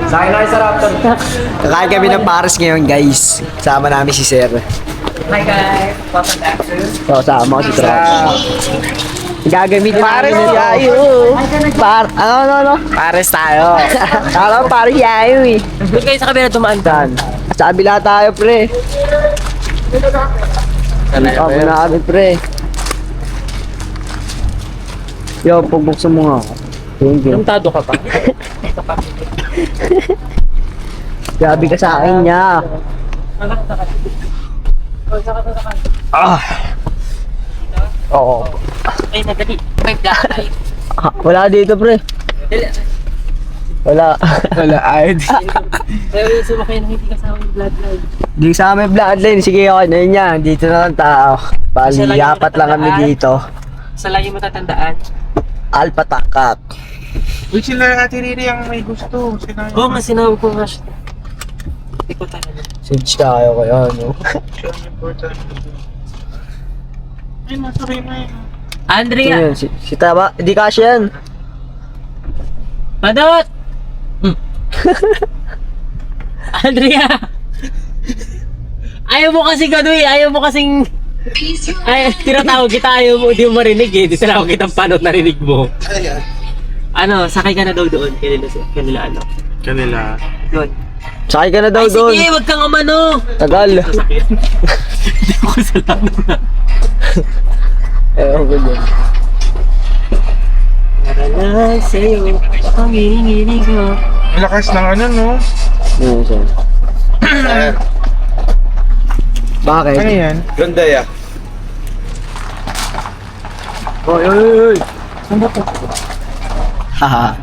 Sa akin na sa Raptor. Kakain kami ng Paris ngayon, guys. Kasama namin si Sir. Hi guys, welcome back to Kasama ko si Trop. Gagamitin namin na tayo. Ano? Paris tayo. Alam, Paris tayo eh. Doon kayo sa kabila dumaan. Saan? Sa kabila tayo, pre. Ako na kami, pre. Yo, pagbuksan mo nga ako. Thank you. Tado ka pa. Grabe ka sa akin niya. Ah. Oo. Ay, nadali. May flashlight. Wala dito, pre. Wala. Wala. Ay, Ay, sumakay na hindi kasama yung bloodline. di sa amin bloodline. Sige, okay na yun yan. Dito na lang tao. Bali, apat lang kami dito. Sa lagi mo tatandaan. Alpha Takak. Uy, sila Ate Riri ang may gusto. Sila Oo, nga sinawag ko nga siya. Hindi ko talaga. Sige tayo kayo, no? siya ang important. Ay, masabay mo yun. Andrea! Yun, si Taba. Hindi kasi yan. Padot! Andrea! Ayaw mo kasi gano'n eh. Ayaw mo kasing... Ay, tinatawag kita. Ayaw mo. Hindi mo marinig eh. Di tinawag kitang panot narinig mo. Ano, sakay ka na daw doon. Kanila ano? Kanila. Doon. Sakay ka na daw Ay, doon. sige, wag kang umano. Tagal. Hindi ko kasalanan na. Ewan ko dyan. Para lang sa'yo, ang hiningi ko. Ang lakas ng ano, no? Ano siya? Bakit? Ano yan? Ganda ya. Oy! Saan ba to? Haha.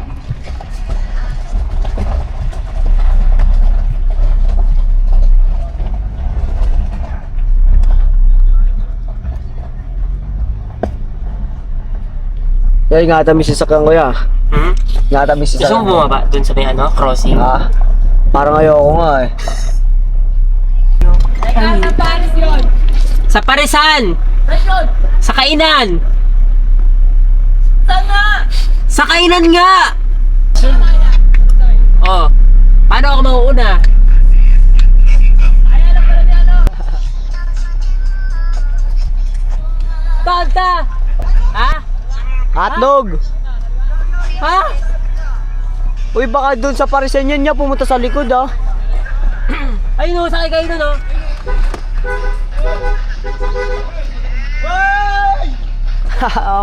Kaya ingatan mo si sakyan ko ya. Ingatan mo si Gusto sakyan mo bumaba doon sa may ano, crossing? Ah, parang ayoko nga eh. Sa Parisan! Sa Kainan! Sa Kainan nga! Oh, paano ako mauuna? Tonta! Ha? Hotdog! Ha? Uy, baka doon sa Parisan yan niya pumunta sa likod ah. Ayun o, sakay kayo nun o.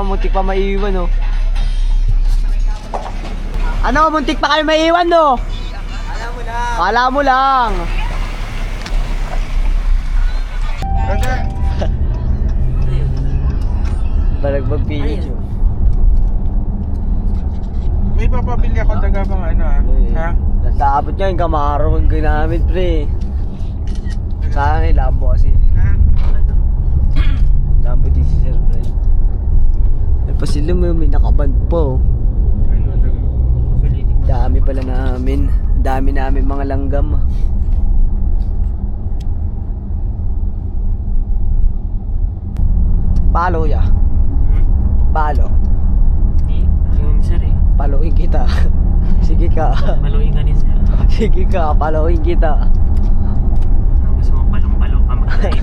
Muntik pa maiiwan oh. Ano, muntik pa kayo maiiwan no? Kala mo lang. Ganda. Balagbag pilit yun. May papabili ako daga bang ano, ha? Dapat nga yung Camaro ang ginamit pre. Sana yung Lambo kasi. Ha? Lambo din si Sir pre. Ay pa sila may nakaband po. Ano daga? Dami pala namin. Dami namin mga langgam. Palo ya. Palo. Ayun sir eh. Paluin kita. Sige ka. Maluin ka ni sir. Sige ka, paluin kita. Gusto mo palong-palo ka magkay.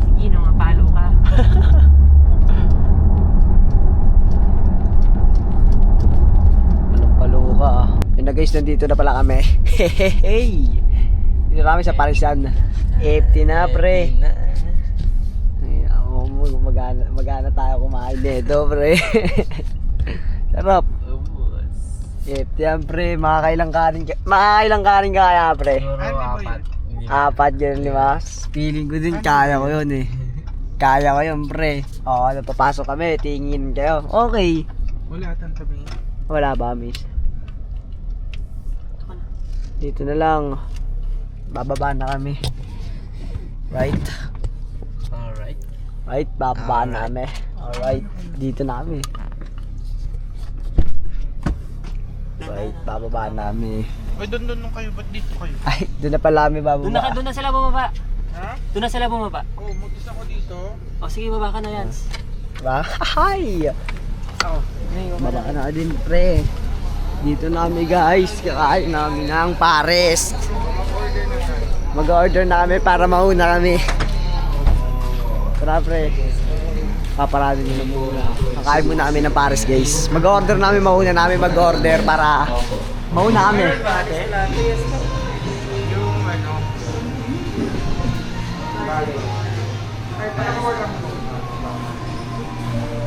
Sige no, mapalo ka. Palo ka. Yun na guys, nandito na pala kami. Hey! Dito kami sa Parisan. Empty na pre. Ay, magana tayo kumain dito pre. Sarap. Empty yan pre. Makakailang kanin kaya pre. Ano ba yun? Apat yun, 5. Feeling ko din kaya ko yun eh. Kaya ko yun pre. Oo, napapasok kami. Tingin kayo. Okay. Wala atang tabi. Wala ba, miss? Dito na lang. Bababa na kami. Right? Alright. Right, bababa na kami. Alright, dito na kami. Right, bababa na kami. Ay, doon kayo. Ba't dito kayo? Ay, doon na pala kami bababa. Doon na sila bumaba. Ha? Doon na sila bumaba. Oo, magdis ako dito. O sige, baba ka na yan. Diba? Hi! Oo. Baba ka na din, pre. Dito namin guys, kakain namin ng pares. Mag-order na kami para mauna kami. Tara pre. Paparado nyo na muna. Kakain muna kami ng pares guys. Mag-order namin, mauna namin mag-order para mauna kami. Yung ano.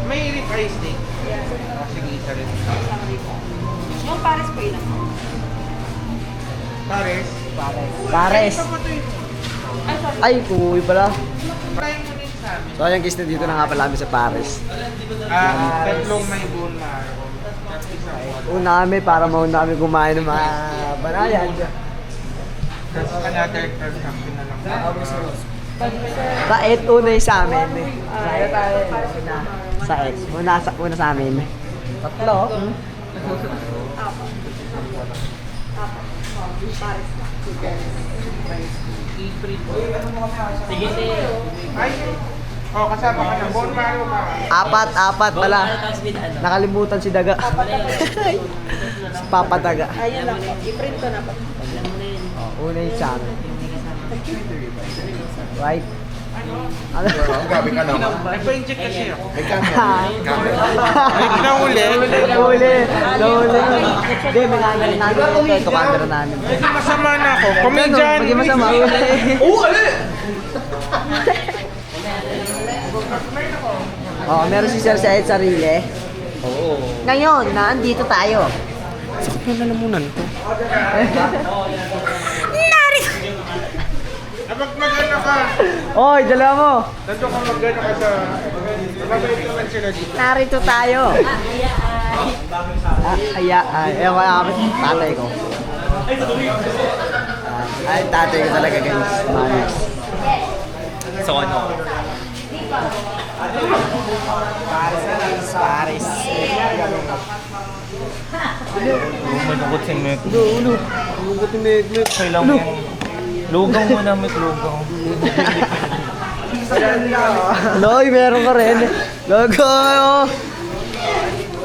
May rib eye steak. Sige, isa rin. Yung pares pa ilan? Pares. Pares. Ay, kuwi pala. Try mo din sa amin. So ayan guys, nandito na nga pala kami sa Paris. Tatlong may bone marrow. Una kami para mauna kami kumain ng mga banayan. Tapos another third something na lang. Saet, una yung sa amin. Saet, una sa amin. Tatlo. Sige, sige. Ay! Oh, kasama ka na. Bone marrow ka. Apat pala. Tapos with ano? Nakalimutan si Daga. Si Papa Daga. Ayun lang. I-print ko na pa. Una yung sa amin. Right? Ano? Gabi ka naman. Nagpa-inject kasi ako. May Huli. Hindi, may camera namin. Ito camera namin. Hindi masama na ako. Comedian. Hindi masama. Oo, meron si Sir Said sarili. Oo. Ngayon, naandito tayo. Sakit na lalamunan ko. Mag-ano ka. Oy, dala mo. Nandun ka mag-ano ka sa... Mababait naman sila dito. Narito tayo. Ewan kami, tatay ko. Ay, tatay ko talaga guys. Manis. So ano? Paris. Malungkot si Mek. Ulo. Ulo ko tiniglit. Kailangan mo yan. Lugaw mo na, Mek. Lugaw. Loy, meron ka rin. Logo.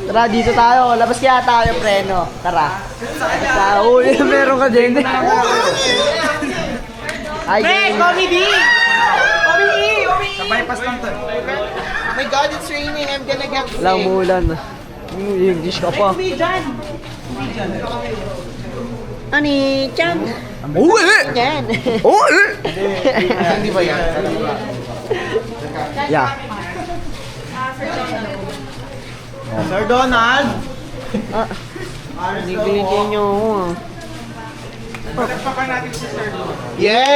Tara, dito tayo. Labas kaya tayo, preno. Tara. Uy, meron ka din. Ay, Comedy! Sa bypass lang to. Oh my God, it's raining. I'm gonna get sick. Lamulan. English ka pa. Ani, Chan. Uwi! Yan. Uwi! Hindi ba yan? Yeah. Sir Donald? Nigligyan nyo ako. Palagpakan natin si Sir Donald. Yay!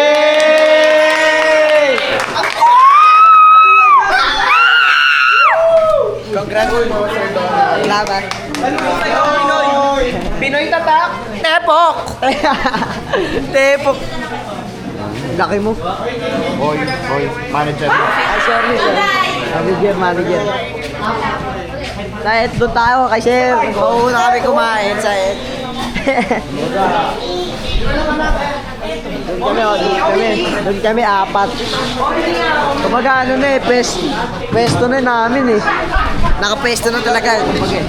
Congrats po, Sir Donald. Salamat. Pinoy tatak! Tepok! Tepok. Laki mo. Boy, manager. Ay, sorry, sir. Manager. Saet, doon tayo kay sir. Mauna kami kumain, Saet. Doon kami, apat. Kumbaga ano na eh, pwesto na namin eh. Nakapwesto na talaga. Kumbaga eh.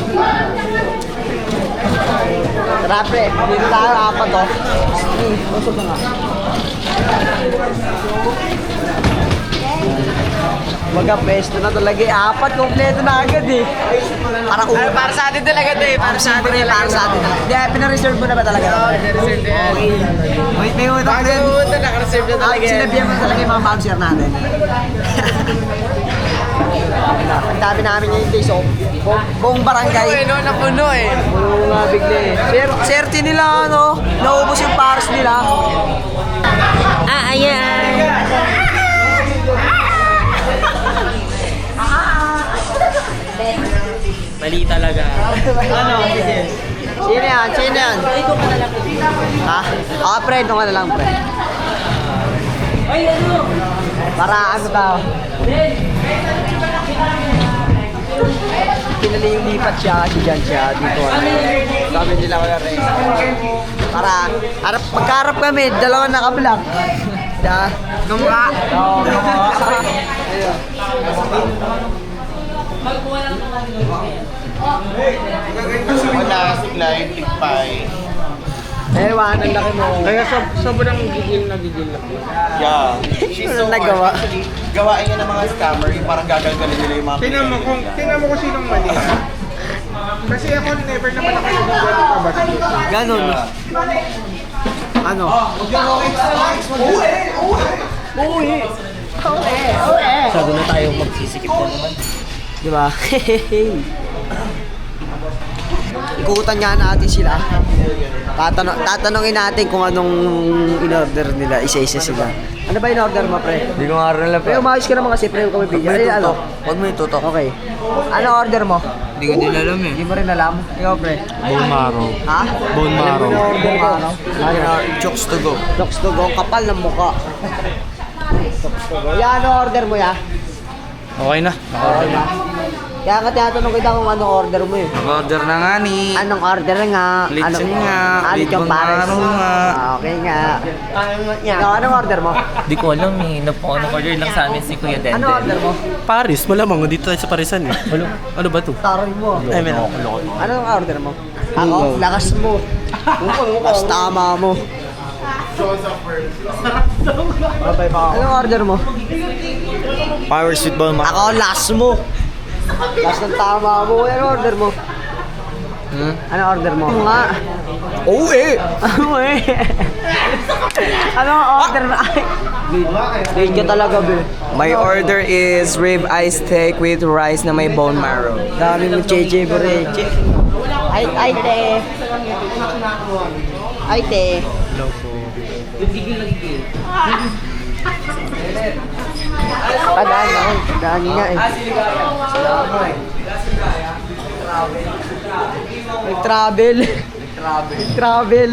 Tara pre, dito tayo, apat oh. Usog na nga. Kumbaga pwesto na talaga eh. Apat, kompleto na agad eh. Para sa atin talaga ito eh. Para sa atin talaga. Hindi, pinareserve mo na ba talaga? Oo, pinareserve na yan. Wait, may utang din. Naka-reserve na talaga yan. Sinabihan mo talaga yung mga bouncer natin. Ang dami namin ngayon guys, so buong barangay. Napuno eh. Puno nga bigla eh. Serte nila ano, naubos yung pares nila. Ayan. Mali talaga. Ano? Sino yan? Sino yan? Ha? Ah, pre, doon ka na lang, pre. Ay, ano? Para ano tao? Pinali yung lipat siya kasi dyan siya dito. Sabi nila wala rin. Para, magkaharap kami, dalawa naka-block. Siya. Gumaka. Oo, gumaka. Ayun. Wala, siglay, tikpay. Ewan, ang laki mo. Kaya sobrang gigil na po. Yeah. She's so Nagawa. hard. Actually, gawain niya ng mga scammer, yung parang gagalgalin nila yung mga Tingnan mo kung sinong mali. Kasi ako never naman ako yung gano'n kabastos. Ganon. Ano? Masyado na tayo magsisikip na naman. Di ba? Ikutan nga natin sila. Tatanungin natin kung anong in-order nila. Isa-isa sila. Ano ba in-order mo, pre? Hindi ko nga rin alam. Pre, umayos ka naman kasi, pre. Huwag kami bigyan. Ay, ano? Huwag mo itutok. Okay. Ano order mo? Hindi ko din alam eh. Hindi mo rin alam. Ikaw, pre. Bone marrow. Ha? Bone marrow. Bone marrow. Chokes to go. Jokes to go. Kapal ng mukha. Jokes to go. Ya, ano order mo, ya? Okay na. Okay na. Kaya nga tinatanong kita kung anong order mo eh. Nag-order na nga ni. Anong order nga? Litson nga. Alit yung Bone pares. marrow nga. Okay nga. Ikaw, anong order mo? Di ko alam eh. Order lang sa amin si Kuya Dende. Ano order mo? Paris, malamang. Dito tayo sa Parisan eh. Ano ba to? Taroy mo. Ay, meron. Anong order mo? Ako? Lakas mo. Lakas tama mo. Anong order mo? Power sweet bone marrow. Ako, last mo. Last ng tama mo. Anong order mo? Anong order mo? Ano nga? Oh eh! Ano eh? Anong order mo? Ay, date ka talaga, be. My order is rib eye steak with rice na may bone marrow. Dami mo, JJ, bure. Ay, te. Ay, te. Daan nga eh. Nag-travel. Travel.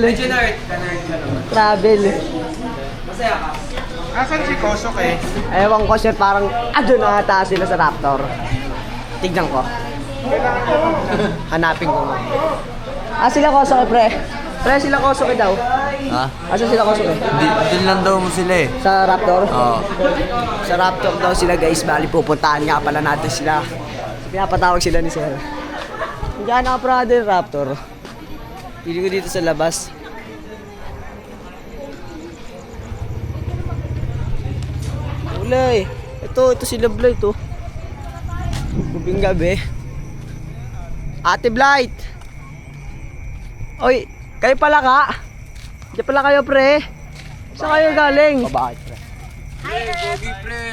Asan si Kosok eh? Ewan ko sir, parang ado na ata sila sa Raptor. Tignan ko. Hanapin ko nga. Sila Kosoke, pre. Pre, sila Kosoke daw. Ha? Asa sila Kosoke? Din lang daw mo sila eh. Sa Raptor? Oo. Sa Raptor daw sila guys, bali pupuntahan nga pala natin sila. Pinapatawag sila ni sir. Diyan ako brother, Raptor. Pili ko dito sa labas. Wala eh. Ito si Blay to. Gubing gabi. Ate Blight! Oy, kayo pala ka? Diyan pala kayo pre. Saan kayo galing? Bakit pre?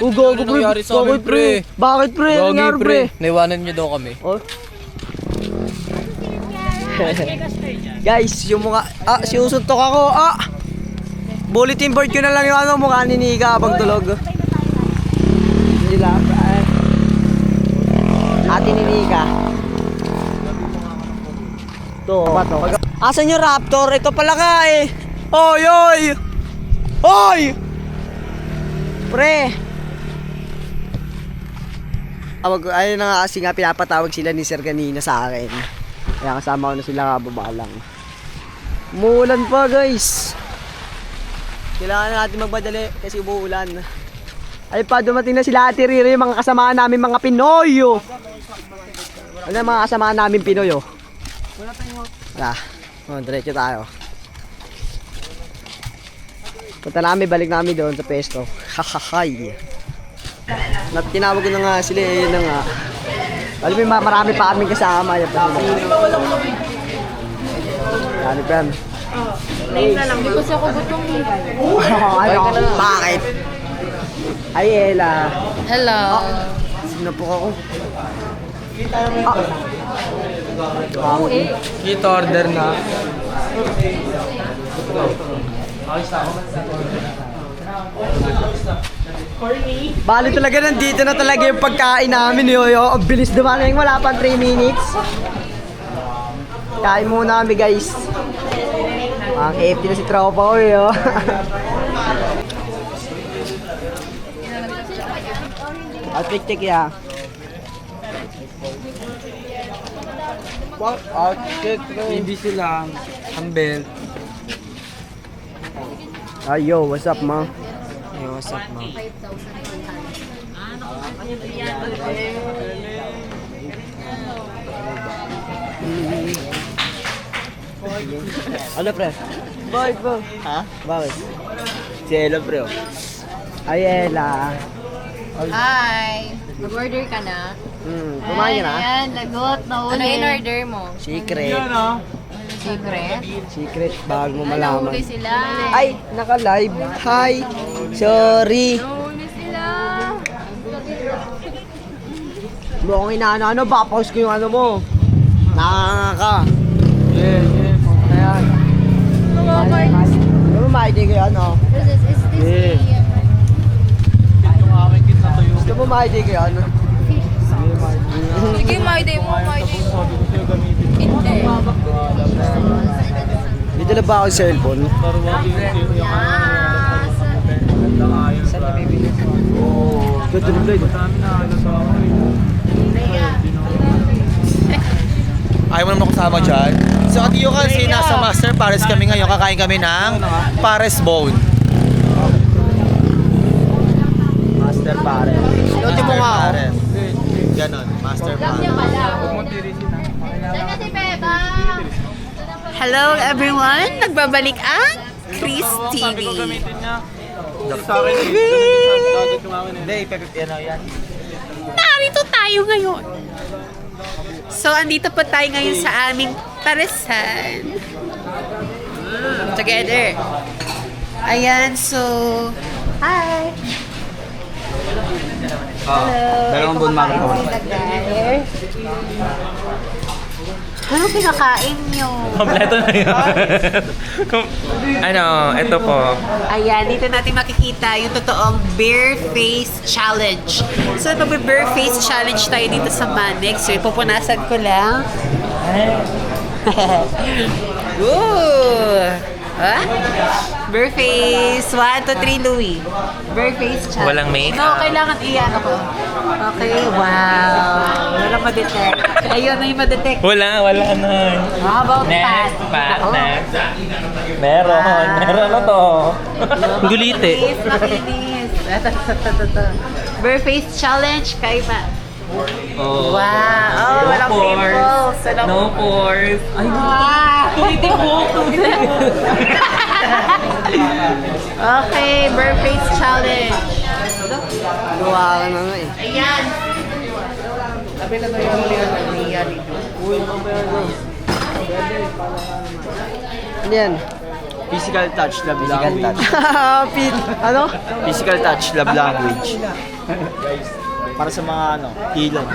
Gogi pre. nangyari sa amin, pre? Bakit pre? Ano nangyari pre? Naiwanan niyo daw kami. Oh. Guys, yung mukha, sinusuntok ako, bulletin board ko na lang yung mukha ni Nika habang tulog. Hindi lang, ate ni Nika. Ito, asan yung Raptor? Ito pala ka eh. Oy, oy! Oy! Pre! Ayun na nga kasi nga pinapatawag sila ni Sir kanina sa akin. Kaya kasama ko na sila kababa lang. Umuulan pa guys. Kailangan natin magmadali kasi umuulan. Ay pa, dumating na sila Ate Riri, mga kasamaan namin mga Pinoy. Ano mga kasamaan namin Pinoy? Wala. Diretso tayo. Punta namin, balik namin doon sa pesto. Hahahay. Tinawag ko na nga sila, yun na nga. Alam mo, marami pa kaming kasama. Yan pa sila. Yan, Pam. Name na lang. Hindi kasi ako gutom eh. Bakit? Ay, Ella. Hello. Sino po ako? Kita order na. Bali talaga nandito na talaga yung pagkain namin, yoyo. Ang bilis dumating, wala pang 3 minutes. Kain muna kami, guys. Ang AFT na si tropa ko, yo. I'll tik ya. What? Hindi sila. Humble. Yo, what's up, ma? Hey, what's up, ma? Ano, pre? Bakit po? Ha? Bakit? Si Ella, pre. Ay, Ella. Hi! Mag-order ka na? Kumain ka na? Ayan, lagot. Ano in-order mo? Secret. Secret? Secret, bago mo Nahuli malaman. sila. Ay, naka-live. Hi. Sorry. Nahuli sila. Mo akong inaano, baka pause ko yung ano mo. Nakaka. Yeah. Ayan. Ano mo maidi ko yan, oh? Is this Gusto mo maidi ko yan? Sige, my day mo. Hindi. Dito na ba ako yung cellphone? Yes. Saan na bibili? Oo. Ito na blade. Ayaw mo naman kasama dyan. So, Atiyo kasi nasa Master Pares kami ngayon. Kakain kami ng Pares Bone. Master pare. Lote mo nga ako. Pares. Ganon, Master Pares. Hello everyone! Nagbabalik ang Chris TV. Narito tayo ngayon. So, andito po tayo ngayon sa aming paresan. Together. Ayan, so... Hi! Dalawang buwan makakawa. Ano pinakain nyo? Kompleto na yun. Ito po. Ayan, dito natin makikita yung totoong bare face challenge. So, mag-bare face challenge tayo dito sa Manex. So, ipupunasan ko lang. Ooh! Ha? Bare face. 1, 2, 3, Louie. Bare face challenge. Walang makeup? No, kailangan iyan ako. Okay, wow. Walang ma-detect. Ayun na yung ma-detect. Wala na. How about Next, that? Ako. next. Meron na to. Gulite. Makinis. Bare face challenge kay Ma. Oh. Wow. Oh, walang pimples. No pores. Ay, Okay, bare face challenge. Gawa ka na nga eh. Ayan. Ano yan? Physical touch, love language. Pin. Ano? Physical touch, love language. Para sa mga hilong.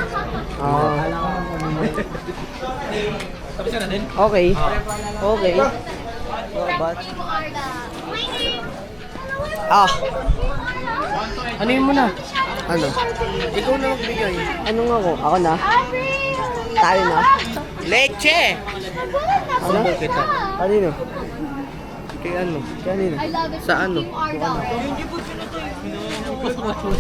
Okay. Okay. But... Ano yun muna? Ano? Ikaw na magbigay. Anong ako? Ako na? Tayo na? Leche! Ano? Kanino? Kay ano? Kanino? Sa ano?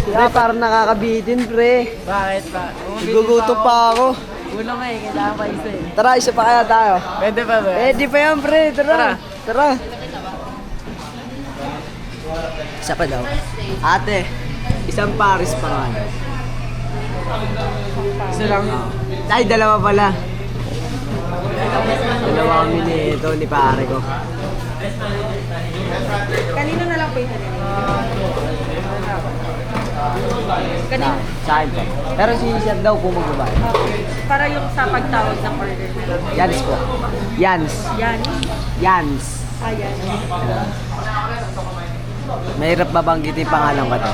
Pre, parang nakakabitin, pre. Bakit pa? Gugutom pa ako. Ulo nga eh, kailangan pa isa eh. Tara, isa pa kaya tayo. Pwede pa ba? Pwede pa yan, pre. Tara. Tara. Isa pa daw. Ate, isang Paris pa nga. Isa lang. Ay, dalawa pala. Dalawa kami ni pare ko. Kanino na lang po ito? Kanino? Sa akin pa. Pero si Sir daw kung magbabayad. Para yung sa pagtawag ng order nila. Yans po. Yans. Yan. Yans. Ayan. Mahirap babanggitin pangalan ba to?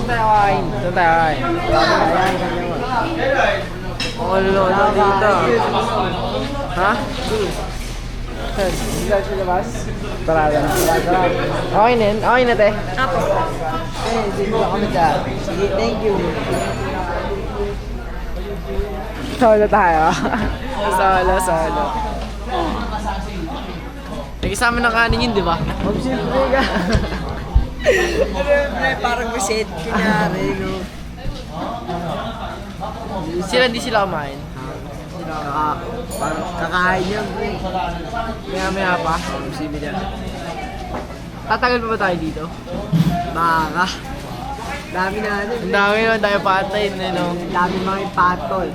Tatay. Oh, lolo dito. Ha? Tara. Okay na yun. Okay na, te. Sige kami dyan. Sige, thank you. Solo tayo. Solo. Nag-isama ng kanin yun, di ba? Siyempre ka. Siyempre, parang may set kunyari, no? Hindi sila kumain. Parang kakain niya, pre. Maya pa. Tatagal pa ba tayo dito? Baka. Dami na ano. Ang dami naman tayo patay, no? Dami mga patol.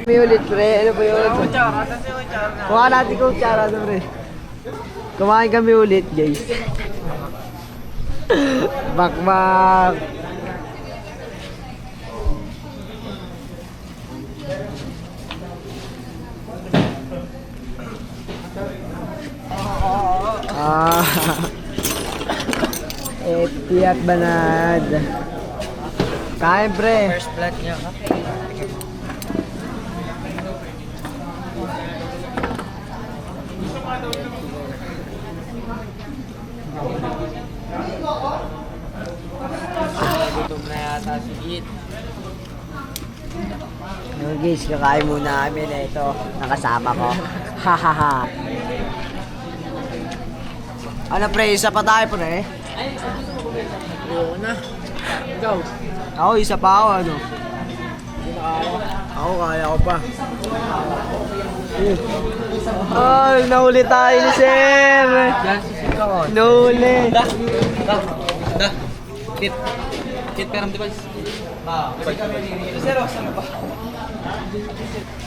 May ulit pre, ano ba yun? Kuha natin kutsara na pre. Kumain kami ulit guys. Bakbak. Ah. Tiyak banad. Kain pre. First blood niya. Gutom na yata si Git. Yung guys, kakain muna kami na ito. Nakasama ko. Hahaha. Ano pre, isa pa tayo pre? Oo na. Ikaw. Ako, isa pa ako ano. Ako, kaya ko pa. Ay, nahuli tayo ni Sir! Nahuli! Kit, perang device.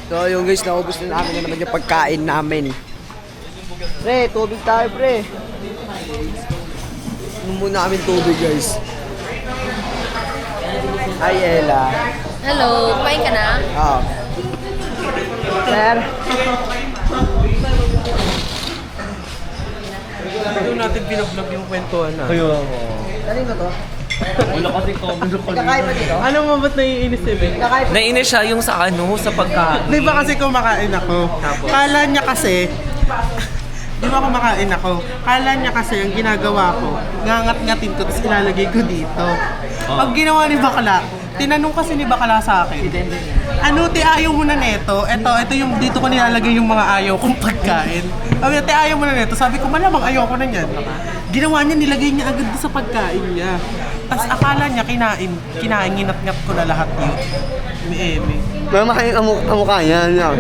So yung guys, naubos na namin na naman yung pagkain namin. Pre, tubig tayo pre. Inom muna kami tubig guys. Ay, Ella. Hello, kumain ka na? Oh. Sir? Doon natin binablog yung kwentuhan na. Ayun mo. Kanino to? Wala kasi comment ko. Kakain pa dito? Ano mo ba't naiinis si Ben? Kakain pa. Nainis siya yung sa ano, sa pagkain. Di ba kasi kumakain ako? Kala niya kasi, di ba kumakain ako? Kala niya kasi ang ginagawa ko, ngangat-ngatin ko, tapos ilalagay ko dito. Pag ginawa ni Bakla, tinanong kasi ni Bakla sa akin, ano, te, ayaw mo na neto? Ito yung dito ko nilalagay yung mga ayaw kong pagkain. Sabi niya, te, ayaw mo na neto. Sabi ko, malamang ayaw ko na yan. Ginawa niya, nilagay niya agad sa pagkain niya. Tapos akala niya, kinain, nginat-ngat ko na lahat yun. Eme. Mama kayo ang mukha niya.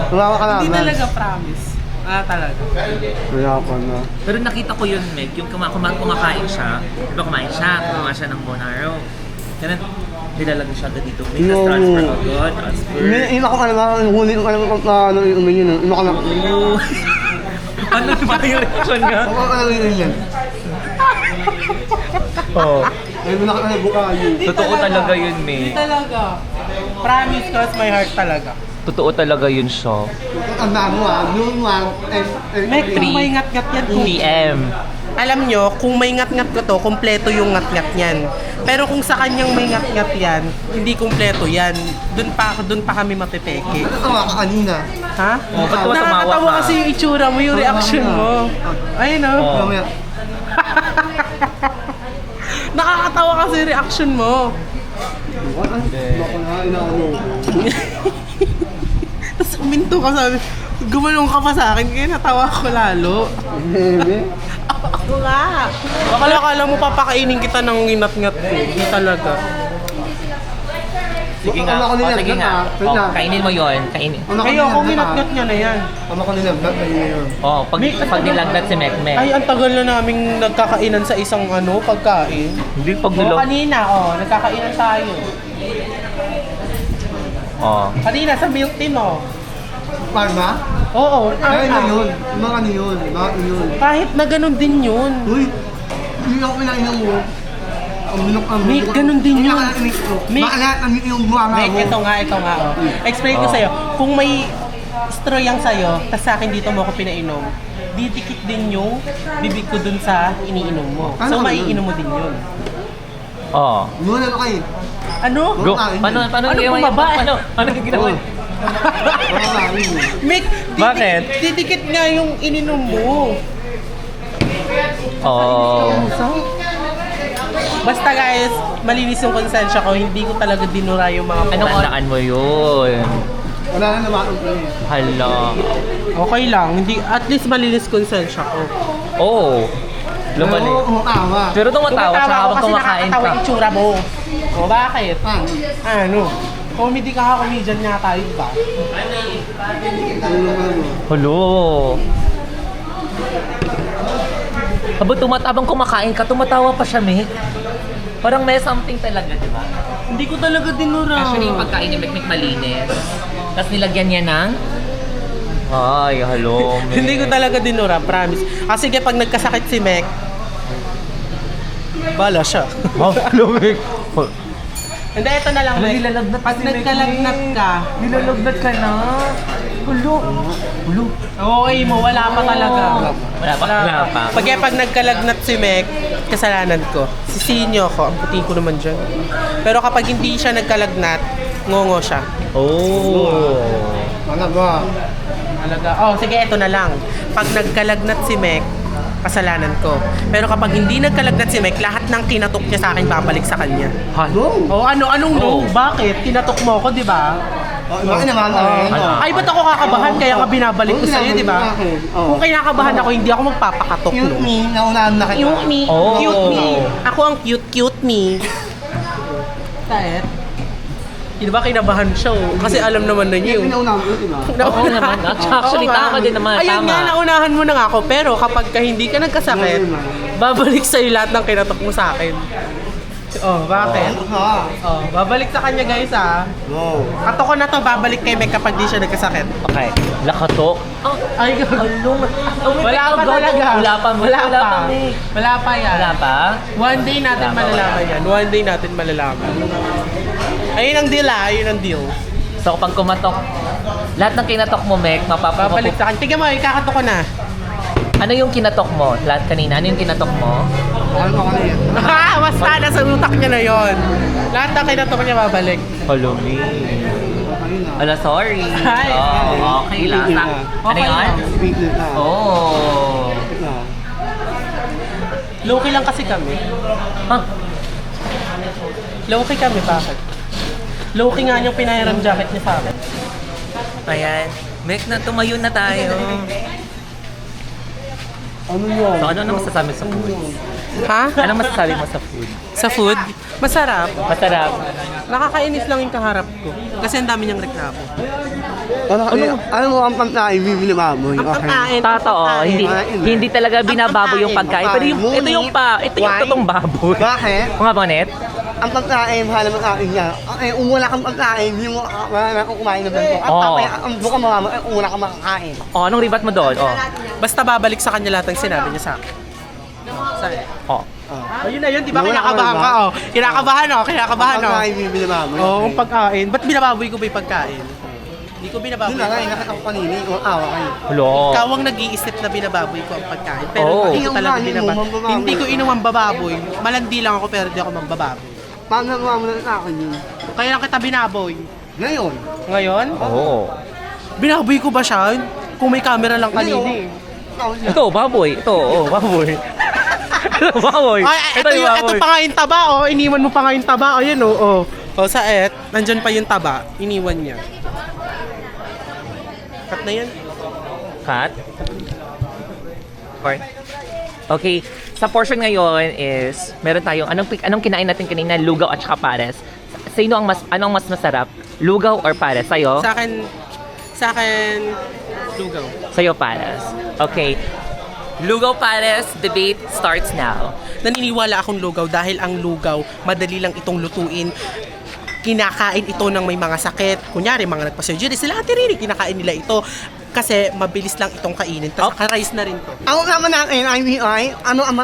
Tumawa ka Hindi talaga promise. Talaga. Wala pa na. Pero nakita ko yun, Meg, yung kumakain siya. Diba kumain siya, kumain siya ng Bonaro. Ganun, nilalagay siya agad dito. May transfer agad, transfer. Ina ko ka naman, huli ko ka naman kung ano yung umin yun. Ina ko naman. Ano ba yung reaction niya? Ako ka naman yun yan. Oo. Ay, mo na ka naman buka yun. Totoo talaga yun, Meg. Talaga. Promise cross my heart talaga. Totoo talaga yun siya. Ang damo noon Meg, kung may ngat-ngat yan, PM. alam nyo, kung may ngat-ngat ko to, kompleto yung ngat-ngat yan. Pero kung sa kanyang may ngat-ngat yan, hindi kompleto yan. Doon pa kami mapipeke. Tawa ka kanina. Ha? Oh, ba't tumawa Nakakatawa ka? kasi yung itsura mo, yung reaction mo. Ayun o. Oh. Mamaya. Nakakatawa kasi yung reaction mo. Ako na, inaano. Tapos uminto ka, sabi, gumanong ka pa sa akin, kaya natawa ko lalo. Ako nga. Akala mo papakainin kita ng nginat-ngat ko. Hindi talaga. Sige nga. Ano ko O, nila, sige nga. wait lang. Kainin mo yun. Kainin. Kaya ako nginat-ngat niya na yan. Ano ko nila, ba't na yun? Oh, pag nilagdat si Mekmek. Ay, ang tagal na naming nagkakainan sa isang pagkain. Hindi pag Oo, nilag... kanina, nagkakainan tayo. Oh. Kanina sa milk tin, Parma? Oo, Ay, na yun. Mga ano yun. Bakit yun? kahit na ganun din yun. Uy, hindi ako pinainom mo. May ganun din yun. May- Baka lahat ang yung buwanga Meg, mo. ito nga. Explain ko sa'yo. Kung may straw yang sa'yo, tas sa akin dito mo ako pinainom, didikit din yung bibig ko dun sa iniinom mo. Ano So, ba maiinom mo din yun. Oh. Yun, ano kayo? Ano? Go. Kain. Paano Ano ginawa bumaba? Paano yung ginawa? Baka kain. Meg, Bakit? didikit nga yung ininom mo. Oh. Basta guys, malinis yung konsensya ko. Hindi ko talaga dinura yung mga Anong tandaan mo yun? Wala na naman ko. Hala. Okay lang. Hindi, at least malinis konsensya ko. Oh. Lumali. Oo, kumakawa. Pero tumatawa siya habang kasi kumakain nakakatawa ka. yung itsura mo. O bakit? Ah, Ano? Comedy ka, comedian nga tayo, ba? Hello. Habang kumakain ka, tumatawa pa siya, Mick. Parang may something talaga, di ba? Hindi ko talaga dinura. Actually, yung pagkain ni Mick malinis. Tapos nilagyan niya ng... Ay, hello, Mick. Hindi ko talaga dinura, promise. Kasi pag nagkasakit si Mek, bala siya. Oh, hello, Mick. Hindi, ito na lang, Mek. Nilalagnat Pag si Mek, nagkalagnat ka, Nilalagnat ka na. Hulo. Hulo. okay mo, wala pa talaga. Wala pa. Pag nagkalagnat si Mek, kasalanan ko. Sisihin niyo ako, ang puti ko naman dyan. Pero kapag hindi siya nagkalagnat, ngongo siya. Oh. Talaga. Oh, sige, ito na lang. Pag nagkalagnat si Mek, kasalanan ko. Pero kapag hindi nagkalagnat si Mek, lahat ng kinatok niya sa akin babalik sa kanya. Oh, anong no? Bakit? Kinatok mo ako, di ba? Bakit naman? Ay, ba't ako kakabahan? Kaya ka binabalik ko sa'yo, di ba? Kung kinakabahan ako, hindi ako magpapakatok, no? Cute me, naunahan na kita. Cute me. Oh. Cute me. Ako ang cute me. Taet. Di ba kinabahan siya, oh? Kasi alam naman na niya, oh. Pinaunahan ko, diba? Oo naman. Actually, Oo nga. tama din naman. Ayun Tama. nga, naunahan mo na nga ako. Pero kapag ka hindi ka nagkasakit, babalik sa'yo lahat ng kinatok mo sa akin. Oh, bakit? Oh, babalik sa kanya, guys, ah. No. Kato ko na to, babalik kay Mek kapag di siya nagkasakit. Okay. Lakatok. Ay, Hello. wala pa talaga. Wala pa. Wala pa. Mick. Wala pa yan. Wala pa? One day natin malalaman yan. One day natin malalaman. Ayun ang deal, ah. Ayun ang deal. So, kapag kumatok, lahat ng kinatok mo, Mek, Babalik sa kanya. Tignan mo, ikakato ko na. Ano yung kinatok mo? Lahat kanina, ano yung kinatok mo? Ano ka kanina? Basta, nasa utak niya na yon. Lahat ng kinatok niya babalik. Hello, me. Ala, sorry. Hi. Oh, okay lang. Ano Okay yun? lang. Weakness na. Oh. Low-key lang kasi kami. Huh? Low-key kami, bakit? Low-key nga yung pinahiram jacket niya sa akin. Ayan. Mek, na tumayo na tayo. Ano yun? So, ano masasabi sa food? Ha? Ano masasabi mo sa food? Sa food? Masarap. Masarap. Nakakainis lang yung kaharap ko. Kasi ang dami niyang reklamo. Ano mo ang pagkain, bibili mo? Ang pagkain. Totoo, hindi talaga binababoy yung pagkain. Pero ito yung totoong baboy. Bakit? Mga bonet? Ang pagkain, mahal na pagkain niya. Kung wala kang pagkain, hindi mo kung kumain na ganito. At Oo. ang buka mo, kung wala kang makakain. Oh, anong ribat mo doon? Oh. Basta babalik sa kanya lahat ng sinabi niya sa akin. Oh. Ayun na yun, di ba? Wala ka Kinakabahan ba? ka, oh. Kinakabahan, oh. Kinakabahan, Ang oh. pagkain, bibili mo. Oo, ang pagkain. Ba't binababoy ko ba yung pagkain? Hindi ko binababoy. Yun na nga, nakita ko kanina, yung awa kayo. Hello. Ikaw ang nag-iisip na binababoy ko ang pagkain. Pero Oo. hindi ko talaga Ikaw nga, binababoy. mambababoy. Hindi ko inuman bababoy. Malandi lang ako pero hindi ako mambababoy. Paano nagawa mo na sa akin yun? Kaya lang kita binaboy. Ngayon. Ngayon, Oh. binaboy ko ba siya? Kung may camera lang kanina eh. Ito, baboy. Ito, oh, baboy. Ito, baboy. Ay, ito, yung ito pa nga yung taba, oh. Iniwan mo pa nga yung taba, oh. Yan, oh. Oh, oh sa nandyan pa yung taba. Iniwan niya. Cut na yan. Cut. Okay, sa portion ngayon is meron tayong anong kinain natin kanina, lugaw at saka pares. Sino ang anong mas masarap? Lugaw or pares? Sa'yo? Sa akin, lugaw. Sa'yo pares. Okay. Lugaw pares, debate starts now. Naniniwala akong lugaw dahil ang lugaw, madali lang itong lutuin. Kinakain ito ng may mga sakit. Kunyari, mga nagpa-surgery, sila ate Riri, kinakain nila ito. Kasi mabilis lang itong kainin. Tapos naka-rice na rin to. Ako naman natin, IBI, ano ang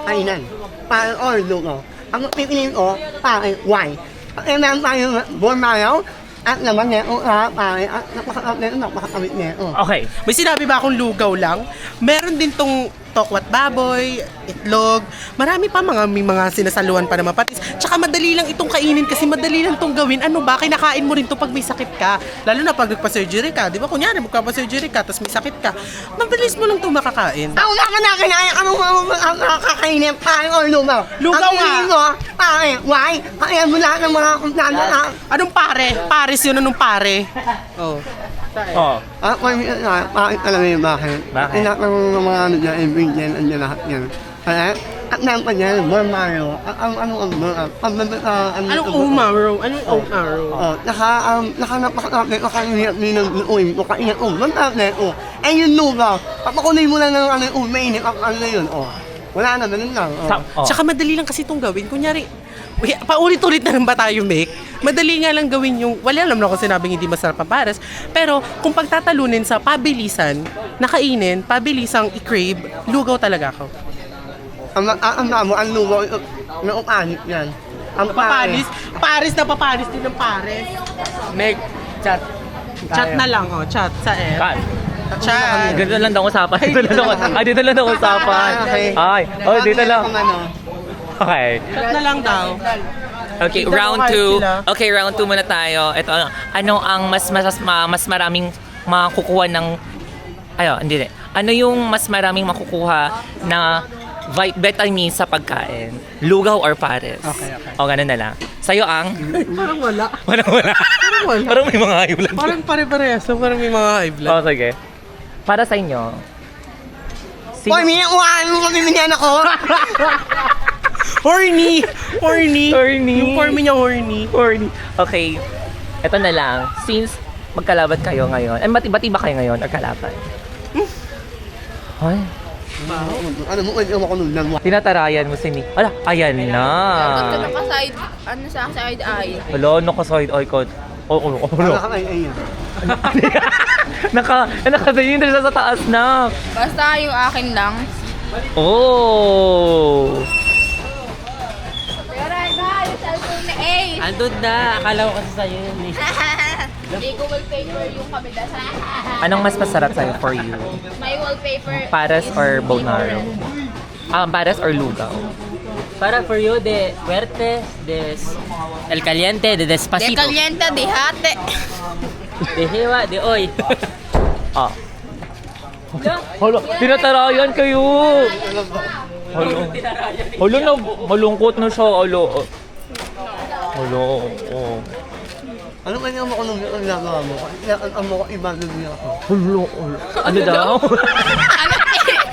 kainan? Para or lugaw. Ang pipiliin ko, para why? Kaya meron tayo bone marrow, at naman nito, pare, at napakakabit nito. Okay. May sinabi ba akong lugaw lang? Meron din tong tokwat baboy, itlog, marami pa may mga sinasaluhan pa na mapatis. Tsaka madali lang itong kainin kasi madali lang itong gawin. Ano ba? Kinakain mo rin to pag may sakit ka. Lalo na pag nagpa-surgery ka. Di ba? Kunyari, magpa-surgery ka, tapos may sakit ka. Mabilis mo lang itong makakain. Ako naman natin, ay ano kakainin, pare or lugaw. Lugaw ang nga. pipiliin ko, pare, why? Kaya mo lahat ng mga kumplano na, Anong pare? Pares yun, anong pare? Oh. Oh. bakit alam mo yung bakit? Bakit? Lahat ng mga ano dyan, ingredient, andyan lahat yan. Kaya, Ang yan, Bon Maro. Anong umaro? Anong umaro? Nakahirap din ng uwi, makaingat magtablay, Eh yun lugaw, papakunin mo lang ng mainit, yun, Wala na, ganun lang, Tsaka madali lang kasi itong gawin. Kunyari, paulit-ulit na lang ba tayo, Mick? Madali nga lang gawin yung, wala alam na kung sinabing hindi masarap ang pares. Pero kung pagtatalunin sa pabilisan, nakainin, pabilisang i-crave, lugaw talaga ako. Ang lugaw, naupanit yan. Ang Papanis, pares na papanis din ng pares. Meg, chat. Chat na lang, chat sa F. Chat. Dito lang daw usapan. Dito lang daw usapan. Ay, dito lang. Okay. Chat na lang daw. Okay, Dito round kahit 2. sila. Okay, round 2 muna tayo. Ito, ano ang mas maraming makukuha ng hindi. Ano yung mas maraming makukuha na vitamin sa pagkain? Lugaw or pares? Okay. O, ganun na lang. Sa'yo ang? Parang wala. Parang wala. Parang may mga high blood. Parang pare-parehas. Parang may mga high blood. Sige. Para sa inyo. May mabibigyan ako. Horny! Horny! Horny. Yung form niya horny. Okay. Ito na lang. Since magkalaban kayo ngayon. Ba't iba kayo ngayon or kalaban? Ay. Ano mo, ako nun lang. Tinatarayan mo si Nick. Ayan na. Ito naka-side, sa side eye. Hello, naka-side eye ko. Ay. Nakasayin na siya sa taas na. Basta yung akin lang. Oh! Pero yung cellphone na A. Andun na. Akala ko kasi sa'yo yun eh. Hindi ko wallpaper yung kabilas. Anong mas masarap sa'yo for you? May wallpaper. Pares or bonaro? Pares or lugaw? Para for you, de fuerte, el caliente, de De despacito. caliente, de hate. De hiwa, de oy. Hala, tinatarayan kayo! Hala na, malungkot na siya. Hala, Ano ba niya ako nung ginagawa mo? Ang mo ko iba niya ako. Ano daw? Ano?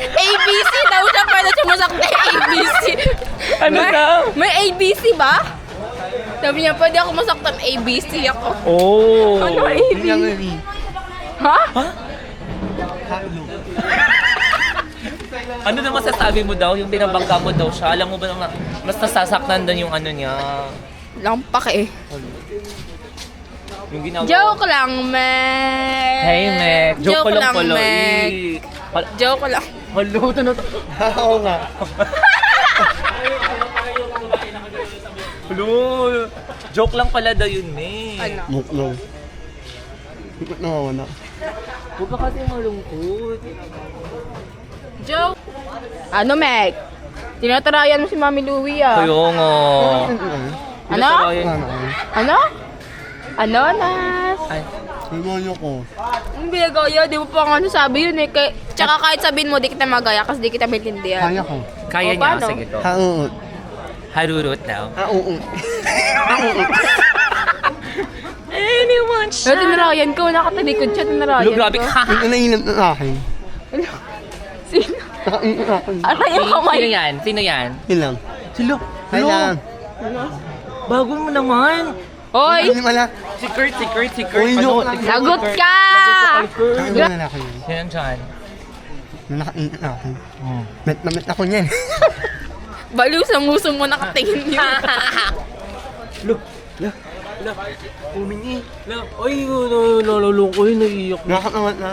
ABC daw siya, pwede siya masakta ABC. Ano daw? May ABC ba? Sabi niya, pwede ako masaktan ABC ako. Oh! Ano ABC? Ha? Ano na masasabi mo daw? Yung binabangga mo daw siya. Alam mo ba na mas nasasaktan doon yung ano niya? Lampak eh. Yung ginagawa. Joke lang, Meg. Hey, Meg. Joke ko lang pala. Meg. Joke lang. Halo, ito na to. Oo nga. Halo. Joke lang pala daw yun, Meg. Ano? Muklong. Ikot na wala. Huwag ka kasi malungkot. Joke. Ano, Meg? Tinatarayan mo si Mami Louie ah. Kayo nga. Ano? Ano? Ano, Nas? Ay. Demonyo ko. Ang binagaya, di mo pa nga nasabi yun eh. Tsaka kahit sabihin mo, di kita magaya kasi di kita maintindihan. Kaya ko. Kaya O, niya. paano? Sige to. Hauut. Harurot daw. Hauut. Anyone Pero tinarayan ko, nakatalikod siya, tinarayan Lo, grabe ko. ka. Yung nainap na akin. Sino? Nakainap na akin. Aray yung kamay. Sino yan? Sino yan? Yun lang. Silo. Ay lang. Bago mo naman. Hoy! Hindi wala. Secret. Uy, Ano? joke lang. Lagot ka! Ano na lalaki yun? Yan dyan. Nung nakainap na akin. Met na met ako niyan. Baliw sa muso mo nakatingin yun. Umingi. Ay, nalulung ko yun, naiiyak. Nakakawat na.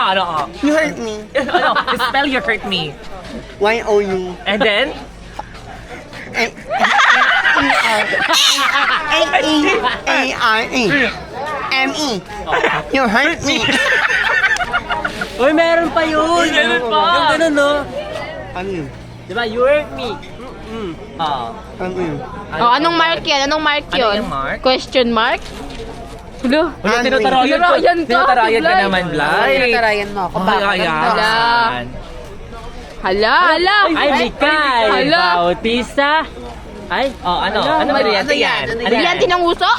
Ano? You hurt me. Ano? Spell you hurt me. Y-O-U. And then? A-E-A-R-E. M-E. You hurt me. Uy, meron pa yun! Meron pa! Yung ganun, no? Ano yun? Diba, you hurt me. Ano yun? Anong mark yan? Anong mark Ano yun? yung mark? Question mark? Hulo. Wala, tinatarayan Tinatarayan ka, Tinatarayan ka Blay. naman, Blay. Tinatarayan mo ako. Ayan. Hala, hala. Ay, Mikay! Hala. Bautista! Ay, Ano variante yan? Ano Yan, tinanguso?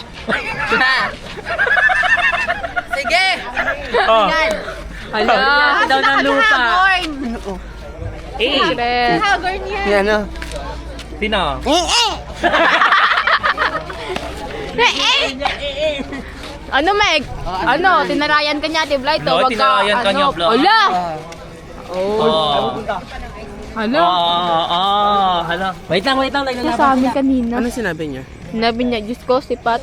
Sige! Oh. Hala. Yan daw ng lupa. Secret. Yan ano? Sino? Ano, Meg? Ano, tinarayan ka niya, Tiblay. To, No, wag ka, tinarayan ka niya, Bla. Ala! Oh. Ano? Hala. Wait lang, Siya sa amin kanina. Ano sinabi niya? Sinabi niya, Diyos ko, si Pat,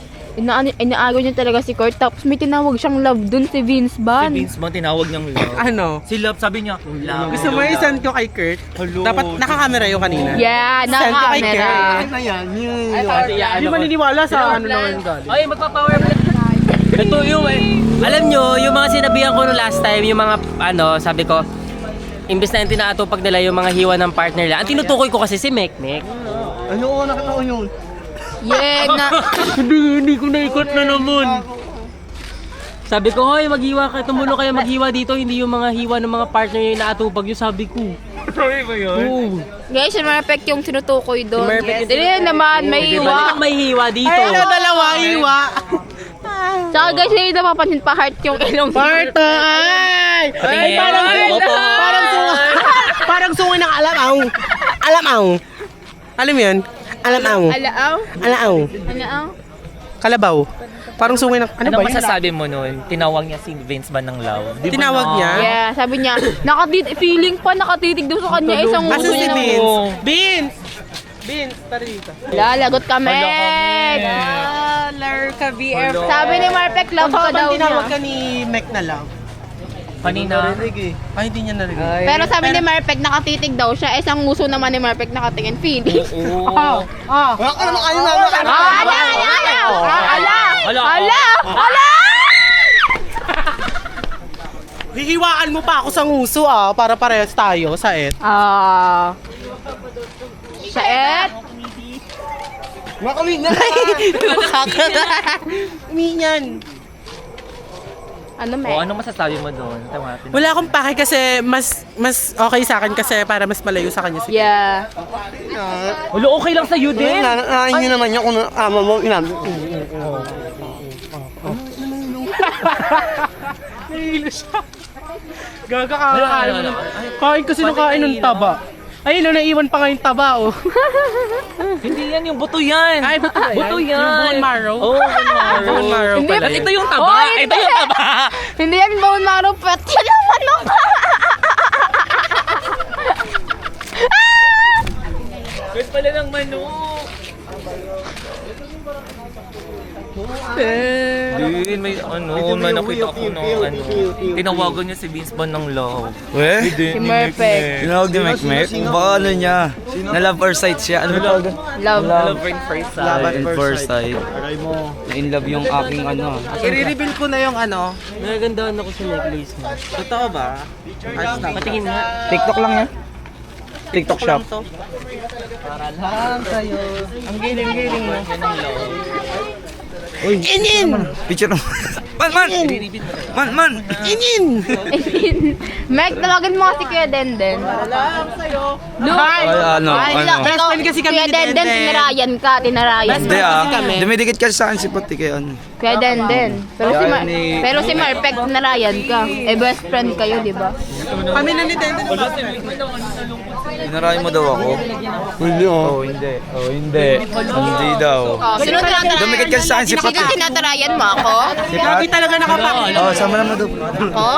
inaagaw niya talaga si Kurt. Tapos may tinawag siyang love dun si Vince Van. Si Vince Bond, tinawag niyang love. Ano? Si Love, sabi niya, love. Gusto mo i-send ko kay Kurt? Dapat nakakamera yung kanina. Yeah, na Send ko kay camera. Kurt. Hindi maniniwala sa ano naman galing. Ay, magpa-power play. Ito yung alam nyo, yung mga sinabihan ko no last time, yung mga sabi ko, imbes na yung tinatupag nila yung mga hiwa ng partner nila, ang tinutukoy ko kasi si Mekmek. Ano nakita ko yun? Yeah, na. Hindi ko naikot na naman. Sabi ko, hoy, maghiwa ka, tumulo kayo maghiwa dito, hindi yung mga hiwa ng mga partner yung inaatupag yung sabi ko. Sorry ba yun? Oo. Guys, yung perfect yung tinutukoy doon. Perfect yung Hindi naman, may Balik iwa. may hiwa dito. Ay, ano, dalawa, iwa. Tsaka guys, hindi napapansin pa heart yung ilong. Parto, ay! Ay, parang sungay ng alamaw. Alamaw. Alam mo yun? Alamaw. Alaaw? Alaaw. Alaaw? Kalabaw. Parang sungay ng... Ano Ano ba yun? masasabi mo nun? Tinawag niya si Vince Van ng love. Di ba Tinawag na? niya? Yeah, sabi niya, feeling pa nakatitig daw sa kanya isang Asan uso si niya. Vince? Vince! Vince, tara dito. Lalagot kami. Larka BF. Sabi ni Marpek, love ka daw tinawag niya. ka ni Mek na lang? Kanina. Ay, hindi niya narinig. Pero sabi ni Marpek, nakatitig daw siya. Isang uso naman ni Marpek nakatingin. Feeling. Oo. Wala ka naman kayo na. Ala! Hihiwaan mo pa ako sa nguso para parehas tayo sa et. Saet? Makamig na. Umiyan. Ano, Meg? O, ano masasabi mo doon? Tama. Wala akong pake kasi mas okay sa akin kasi para mas malayo sa kanya si Yeah. Ulo, okay lang sa'yo din. Nakain niyo naman niya kung ama mo inam. Gaga kakain mo. Kain kasi nung kain ng taba. Ayun, naiwan pa nga yung taba, oh. Hindi yan, yung buto yan. Ay, buto ba yan? Buto yan. Yung bone marrow? Oo, bone marrow. Bone marrow Hindi, pala. Ito yung taba. Oh, Ito yung taba. Hindi yan bone marrow, pet ka ng manok. Wait pala ng manok. Din, may may nakita ko ng tinawagan niya si Vince Van ng love. Si Marpek. Tinawag ni Mekmek? Baka ano niya? Na love or sight siya? Ano tawag? Love. Love at first sight. In first sight. Na in love yung aking ano. I-reveal ko na yung ano. Nagagandaan ako sa necklace mo. Totoo ba? Patingin nga. TikTok lang yan? TikTok shop. Ang giling-giling mo. Uy, inin! Picture mo. Man! Inin! Meg, tawagan mo kasi Kuya Denden. Luke. Hi! Ano? Best friend kasi kami Kuya ni Denden, Denden. tinarayan ka, tinarayan. Hindi dumidikit kasi sa akin si Puti kaya ano. Kuya Denden. Pero si Marpek, tinarayan ka. Eh, best friend kayo, di ba? Kami na ni Denden. Inaray mo daw ako? Hindi hindi daw. Sino tinatarayan? Dumikit kasi sa akin si Puti. Sino tinatarayan mo ako? Lagi talaga nakapak. Oo, sama naman daw. Ako?